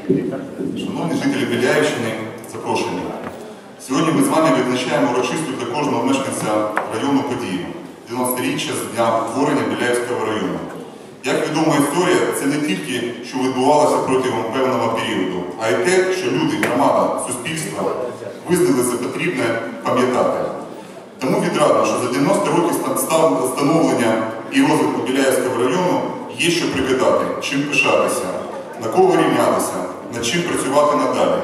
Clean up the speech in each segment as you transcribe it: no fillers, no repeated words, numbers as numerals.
Шановні жителі Біляївщини, запрошені. Сьогодні ми з вами відзначаємо урочисту для кожного мешканця району подію – 90-річчя з дня утворення Біляївського району. Як відома історія, це не тільки, що відбувалося протягом певного періоду, а й те, що люди, громада, суспільство визнали за потрібне пам'ятати. Тому відрадно, що за 90 років становлення і розвитку Біляївського району є що прикидати, чим пишатися, на кого рівнятися, над чим працювати надалі.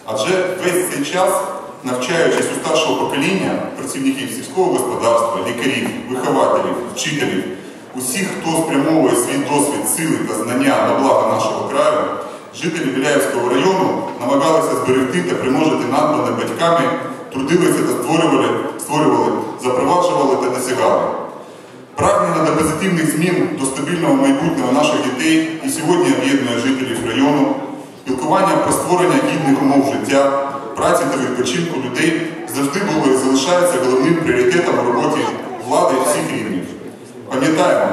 Адже весь цей час, навчаючись у старшого покоління, працівників сільського господарства, лікарів, вихователів, вчителів, усіх, хто спрямовує свій досвід, сили та знання на благо нашого краю, жителі Біляївського району намагалися зберегти та примножити надбане батьками, трудилися та створювали, запроваджували та досягали. Прагнення до позитивних змін, до стабільного майбутнього наших дітей і сьогодні об'єднує жителів району. Спілкування про створення гідних умов життя, праці та відпочинку людей завжди було і залишається головним пріоритетом у роботі влади всіх рівнів. Пам'ятаємо,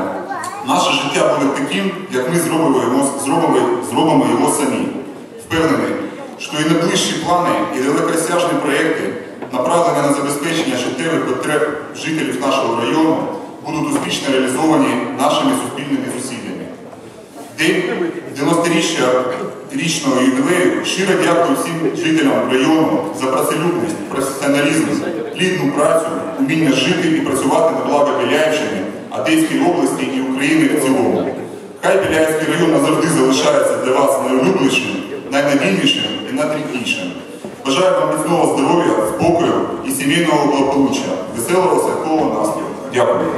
наше життя буде таким, як ми зробимо його самі. Впевнений, що і найближчі плани, і далекосяжні проєкти, направлені на забезпечення життєвих потреб жителів нашого району, будуть успішно реалізовані нашими суспільними зусиллями. День 90-річного ювілею щиро дякую всім жителям району за працелюбність, професіоналізм, плідну працю, уміння жити і працювати на благо Біляївщини, Одеської області і України в цілому. Хай Біляївський район назавжди залишається для вас найулюбленішим, найнадійнішим і найдрібнішим. Бажаю вам міцного здоров'я, спокою і сімейного благополуччя, веселого святкового настрою. Дякую.